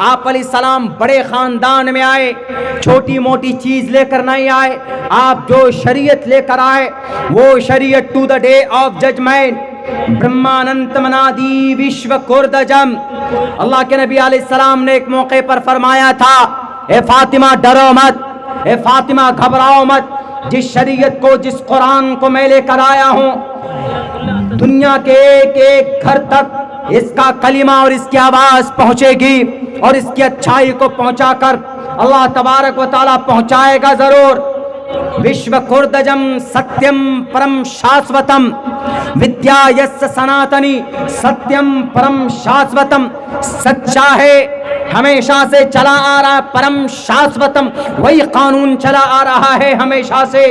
आप अलैहिस्सलाम बड़े ख़ानदान में आए, छोटी मोटी चीज़ लेकर नहीं आए। आप जो शरीयत लेकर आए वो शरीयत to the day of judgement, ब्रह्मानंद मनादी विश्व कुर्दजम। अल्लाह के नबी अलैहिस्सलाम ने एक मौके पर फरमाया था, ए फातिमा डरो मत, ए फातिमा घबराओ मत, जिस शरीयत को, जिस कुरान को मैं लेकर आया हूँ, दुनिया के एक एक घर तक इसका कलिमा और इसकी आवाज पहुंचेगी और इसकी अच्छाई को पहुंचाकर अल्लाह तबारक व तआला पहुंचाएगा जरूर। विश्व कुर्दजम सत्यम परम शाश्वतम, विद्या यस्य सनातनी सत्यम परम शाश्वतम। सच्चा है, हमेशा से चला आ रहा, परम शाश्वतम, वही कानून चला आ रहा है हमेशा से।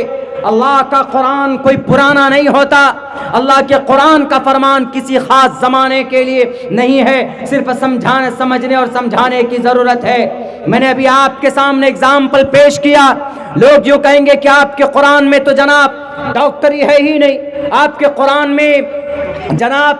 अल्लाह का कुरान कोई पुराना नहीं होता। अल्लाह के कुरान का फरमान किसी खास जमाने के लिए नहीं है, सिर्फ समझाने, समझने और समझाने की जरूरत है। मैंने अभी आपके सामने एग्जाम्पल पेश किया। लोग जो कहेंगे कि आपके कुरान में तो जनाब डॉक्टरी है ही नहीं, आपके कुरान में जनाब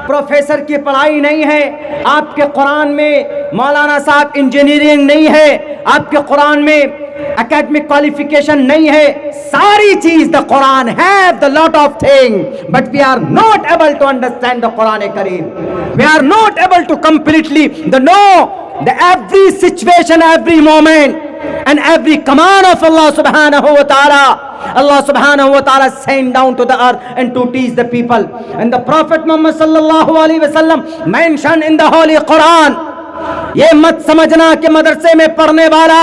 प्रोफेसर की पढ़ाई नहीं है, आपके कुरान में मौलाना साहब इंजीनियरिंग नहीं है, आपके कुरान में एकेडमिक क्वालिफिकेशन नहीं है। सारी चीज the Quran have the lot of thing, but we are not able to understand the Quran Karim. We are not able to completely the know the every situation, every moment and every command of Allah subhanahu wa ta'ala. Allah subhanahu wa ta'ala sent down to the earth and to teach the people. And the Prophet Muhammad sallallahu alaihi wasallam mentioned in the Holy Quran, ये मत समझना कि मदरसे में पढ़ने वाला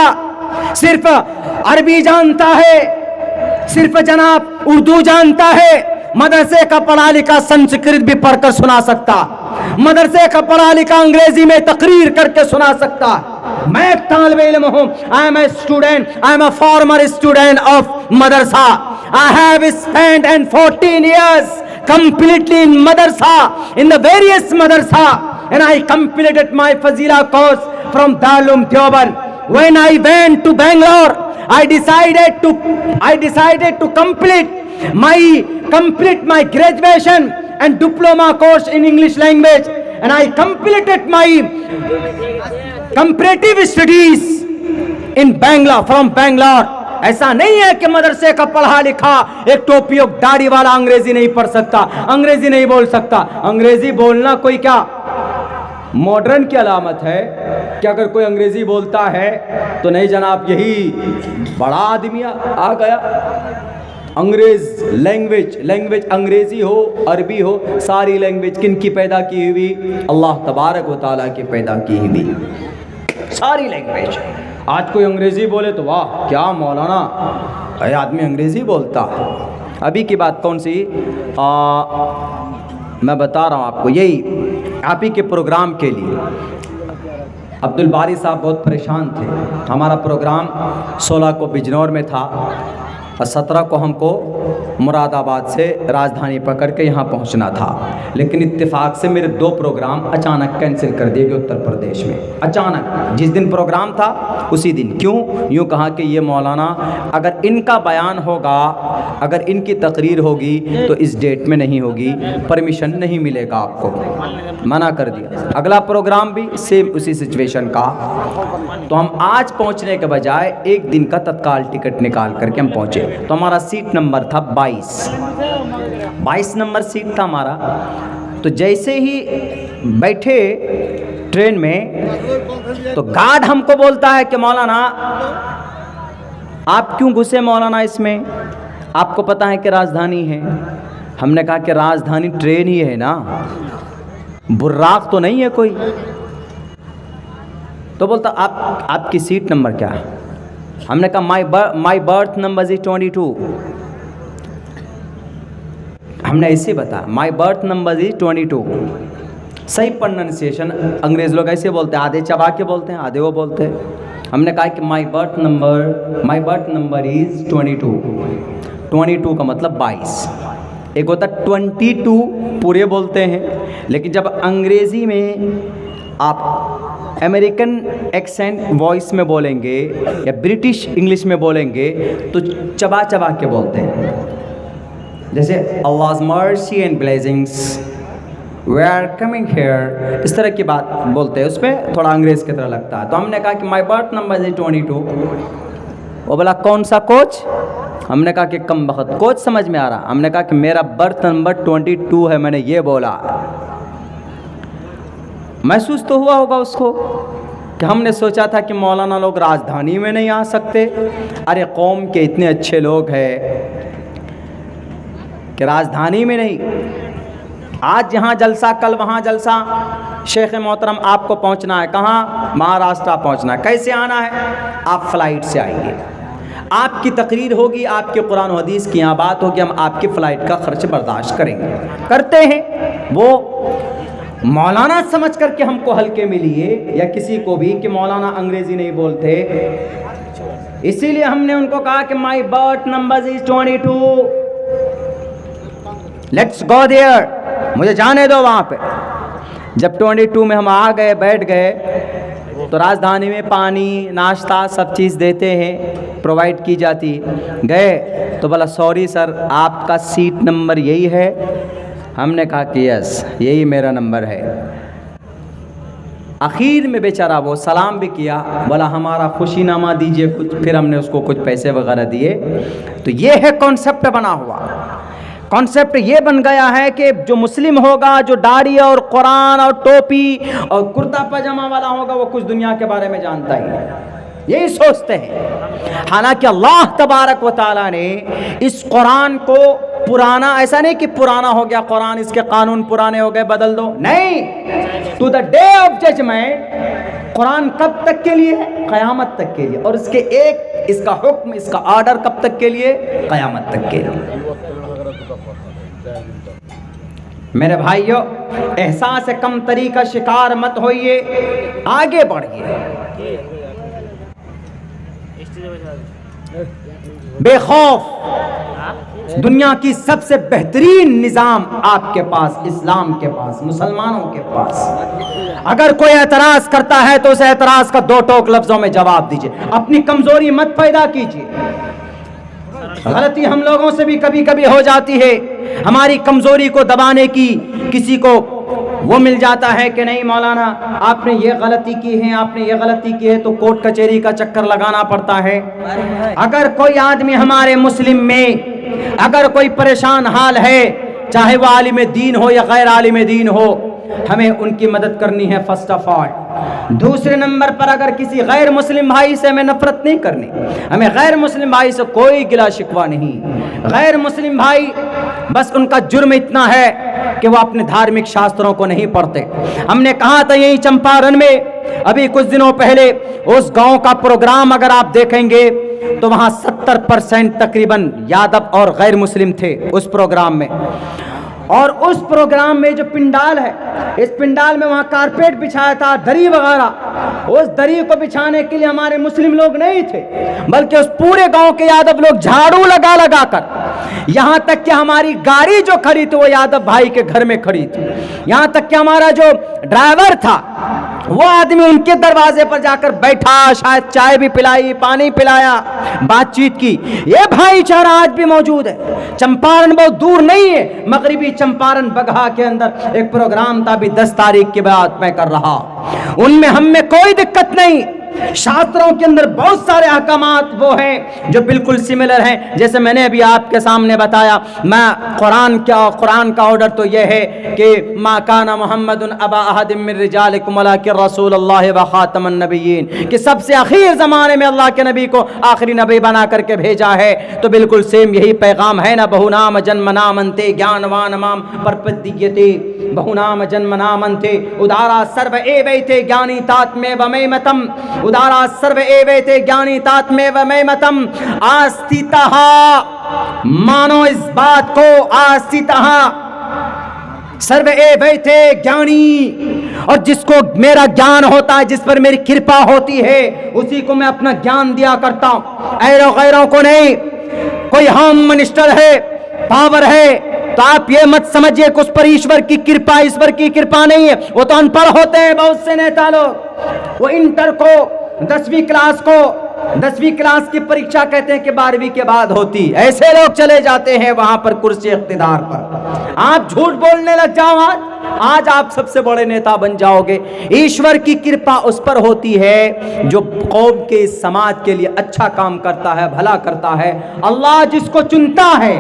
सिर्फ अरबी जानता है, सिर्फ जनाब उर्दू जानता है। मदरसे का पढ़ा लिखा संस्कृत भी पढ़कर सुना सकता, मदरसे का पढ़ा लिखा अंग्रेजी में तकरीर करके सुना सकता। मैं एक तालिब इल्म हूँ, I M a student, I am a former student of Madrasa. I have spent and 14 years completely in madrasa, in the various madrasa, and I completed my Fazila course from Darul Deoband. When I went to Bangalore, I decided to complete my graduation and diploma course in English language, and I completed my comparative studies in Bangalore, from Bangalore. ऐसा नहीं है कि मदरसे का पढ़ा लिखा एक टोपी और दाढ़ी वाला अंग्रेजी नहीं पढ़ सकता, अंग्रेजी नहीं बोल सकता। अंग्रेजी बोलना कोई क्या मॉडर्न की अलामत है कि अगर कोई अंग्रेजी बोलता है तो नहीं जनाब यही बड़ा आदमी आ गया। अंग्रेज लैंग्वेज अंग्रेजी हो, अरबी हो, सारी लैंग्वेज किन की पैदा की हुई? अल्लाह तबारक व तआला की पैदा की हुई सारी लैंग्वेज। आज कोई अंग्रेजी बोले तो वाह क्या मौलाना अरे आदमी अंग्रेजी बोलता। अभी की बात कौन सी? मैं बता रहा हूँ आपको, यही आप ही के प्रोग्राम के लिए अब्दुल बारी साहब बहुत परेशान थे। हमारा प्रोग्राम 16 को बिजनौर में था और 17 को हमको मुरादाबाद से राजधानी पकड़ के यहाँ पहुँचना था, लेकिन इत्तेफाक से मेरे 2 प्रोग्राम अचानक कैंसिल कर दिए गए उत्तर प्रदेश में। अचानक जिस दिन प्रोग्राम था उसी दिन। क्यों? यूँ कहा कि ये मौलाना अगर इनका बयान होगा, अगर इनकी तकरीर होगी तो इस डेट में नहीं होगी, परमिशन नहीं मिलेगा आपको, मना कर दिया। अगला प्रोग्राम भी सेम उसी सिचुएशन का। तो हम आज पहुँचने के बजाय एक दिन का तत्काल टिकट निकाल करके हम पहुँचे। तो हमारा सीट नंबर था 22 नंबर सीट था हमारा। तो जैसे ही बैठे ट्रेन में तो गार्ड हमको बोलता है कि मौलाना आप क्यों घुसे मौलाना इसमें, आपको पता है कि राजधानी है। हमने कहा कि राजधानी ट्रेन ही है ना, बुर्राक तो नहीं है कोई। तो बोलता आपकी सीट नंबर क्या है? हमने कहा माई बर्थ नंबर इज 22। हमने ऐसे बताया माई बर्थ नंबर इज 22। सही प्रोनाउंसिएशन अंग्रेज लोग ऐसे बोलते हैं, आधे चबा के बोलते हैं, आधे वो बोलते हैं। हमने कहा कि माई बर्थ नंबर इज 22। 22 का मतलब 22। एक होता 22 पूरे बोलते हैं, लेकिन जब अंग्रेजी में आप अमेरिकन एक्सेंट वॉइस में बोलेंगे या ब्रिटिश इंग्लिश में बोलेंगे तो चबा चबा के बोलते हैं। जैसे Allah's mercy and blessings we are coming here, इस तरह की बात बोलते हैं, उसमें थोड़ा अंग्रेज की तरह लगता है। तो हमने कहा कि माई बर्थ नंबर इज 22। वो बोला कौन सा कोच? हमने कहा कि कम बखत कोच समझ में आ रहा। हमने कहा कि मेरा बर्थ नंबर 22 है, मैंने ये बोला। महसूस तो हुआ होगा उसको कि हमने सोचा था कि मौलाना लोग राजधानी में नहीं आ सकते। अरे कौम के इतने अच्छे लोग हैं कि राजधानी में नहीं, आज यहाँ जलसा कल वहाँ जलसा। शेख मोहतरम आपको पहुँचना है कहाँ? महाराष्ट्र पहुँचना है। कैसे आना है? आप फ्लाइट से आइए, आपकी तकरीर होगी, आपके कुरान और हदीस की यहाँ बात होगी, हम आपकी फ़्लाइट का खर्च बर्दाश्त करेंगे। करते हैं वो मौलाना समझ करके हमको हल्के में लिए, या किसी को भी कि मौलाना अंग्रेज़ी नहीं बोलते, इसीलिए हमने उनको कहा कि my birth number is 22, let's go there, मुझे जाने दो वहाँ पे। जब 22 में हम आ गए, बैठ गए, तो राजधानी में पानी नाश्ता सब चीज़ देते हैं, प्रोवाइड की जाती। गए तो बोला सॉरी सर, आपका सीट नंबर यही है? हमने कहा कि यस यही मेरा नंबर है। आखिर में बेचारा वो सलाम भी किया, बोला हमारा खुशीनामा दीजिए कुछ, फिर हमने उसको कुछ पैसे वगैरह दिए। तो ये है कॉन्सेप्ट बना हुआ। कॉन्सेप्ट ये बन गया है कि जो मुस्लिम होगा, जो दाढ़ी और कुरान और टोपी और कुर्ता पजामा वाला होगा, वो कुछ दुनिया के बारे में जानता ही है, यही सोचते हैं। हालांकि अल्लाह तबारक व तआला ने इस कुरान को पुराना, ऐसा नहीं कि पुराना हो गया कुरान, इसके कानून पुराने हो गए बदल दो, नहीं, to the day of judgement Quran कब तक के लिए है? क़यामत तक के लिए। और इसके एक इसका हुक्म, इसका ऑर्डर कब तक के लिए? क़यामत तक के लिए। मेरे भाइयों, एहसास कम तरी का शिकार मत होइए, आगे बढ़िए, बेखौफ। दुनिया की सबसे बेहतरीन निज़ाम आपके पास, इस्लाम के पास, मुसलमानों के पास। अगर कोई एतराज़ करता है तो उस एतराज़ का दो टोक लफ्ज़ों में जवाब दीजिए, अपनी कमज़ोरी मत पैदा कीजिए। गलती हम लोगों से भी कभी कभी हो जाती है, हमारी कमज़ोरी को दबाने की किसी को वो मिल जाता है कि नहीं मौलाना आपने ये गलती की है, आपने ये गलती की है, तो कोर्ट कचहरी का चक्कर लगाना पड़ता है। अगर कोई आदमी हमारे मुस्लिम में अगर कोई परेशान हाल है, चाहे वो आलिम दीन हो या गैर आलिम दीन हो, हमें उनकी मदद करनी है फर्स्ट ऑफ ऑल। दूसरे नंबर पर अगर किसी गैर मुस्लिम भाई से हमें नफरत नहीं करनी, हमें गैर मुस्लिम भाई से कोई गिला शिकवा नहीं। गैर मुस्लिम भाई बस उनका जुर्म इतना है कि वो अपने धार्मिक शास्त्रों को नहीं पढ़ते। हमने कहा था यही चंपारण में अभी कुछ दिनों पहले, उस गांव का प्रोग्राम अगर आप देखेंगे तो वहां 70% तकरीबन यादव और गैर मुस्लिम थे उस प्रोग्राम में। और उस प्रोग्राम में जो पिंडाल है, इस पिंडाल में वहाँ कारपेट बिछाया था, दरी वगैरह, उस दरी को बिछाने के लिए हमारे मुस्लिम लोग नहीं थे, बल्कि उस पूरे गांव के यादव लोग झाड़ू लगा लगा कर, यहाँ तक कि हमारी गाड़ी जो खड़ी थी वो यादव भाई के घर में खड़ी थी। यहाँ तक कि हमारा जो ड्राइवर था वो आदमी उनके दरवाजे पर जाकर बैठा, शायद चाय भी पिलाई, पानी पिलाया, बातचीत की। ये भाईचारा आज भी मौजूद है। चंपारण बहुत दूर नहीं है, मगरिबी चंपारण बगहा के अंदर एक प्रोग्राम था, अभी 10 तारीख की बात मैं कर रहा, उनमें हम में कोई दिक्कत नहीं। शास्त्रों के अंदर बहुत सारे अहकामात वो हैं जो बिल्कुल सिमिलर हैं, जैसे मैंने अभी आपके सामने बताया। मैं कुरान का ऑर्डर तो यह है कि मा काना मुहम्मदुन अबा अहदिम मिन रिजालिकुम वलाकिन रसूलुल्लाह व खातमुन नबिय्यीन, कि सबसे आखिर ज़माने में अल्लाह के नबी को आखिरी नबी बना करके भेजा है। तो बिल्कुल सेम यही पैगाम है ना, बहुनाम जन्मनामन्ते ज्ञानवान माम परपद्यते, बहुनाम जन्मनामन्ते उदारा सर्व एवैते ज्ञानी तात्मेव मयमतम, उदारा सर्व एवैते ज्ञानी तात्मेव मयमतम। आस्तितः, मानो इस बात को, आस्तितः सर्व एवैते ज्ञानी, और जिसको मेरा ज्ञान होता है, जिस पर मेरी कृपा होती है, उसी को मैं अपना ज्ञान दिया करता हूं, गैरों को नहीं। कोई होम मिनिस्टर है, पावर है, तो आप ये मत समझिए कि उस पर ईश्वर की कृपा, ईश्वर की कृपा नहीं है। वो तो अनपढ़ होते हैं बहुत से नेता लोग। वो इंटर को, 10वीं क्लास को, 10वीं क्लास की परीक्षा कहते हैं कि 12वीं के बाद होती, ऐसे लोग चले जाते हैं वहां पर कुर्सी इख्तिदार पर। आप झूठ बोलने लग जाओ आज आज आप सबसे बड़े नेता बन जाओगे। ईश्वर की कृपा उस पर होती है जो कौम के, इस समाज के लिए अच्छा काम करता है, भला करता है। अल्लाह जिसको चुनता है,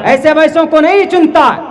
ऐसे वैसों को नहीं चुनता है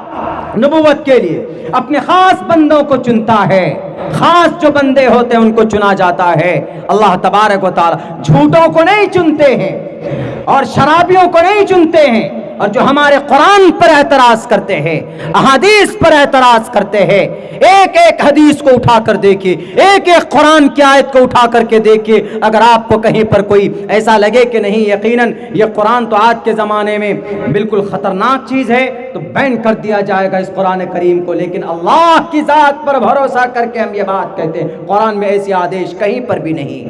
नबुवत के लिए, अपने खास बंदों को चुनता है। खास जो बंदे होते हैं उनको चुना जाता है। अल्लाह तबारक व तआला झूठों को नहीं चुनते हैं और शराबियों को नहीं चुनते हैं। और जो हमारे कुरान पर एतराज करते हैं, अहादीस पर एतराज करते हैं, एक एक हदीस को उठा कर देखिए, एक एक कुरान की आयत को उठा करके देखिए। अगर आपको कहीं पर कोई ऐसा लगे कि नहीं यकीनन ये कुरान तो आज के ज़माने में बिल्कुल ख़तरनाक चीज़ है, तो बैन कर दिया जाएगा इस कुरान करीम को। लेकिन अल्लाह की ज़ात पर भरोसा करके हम ये बात कहते हैं, कुरान में ऐसे आदेश कहीं पर भी नहीं।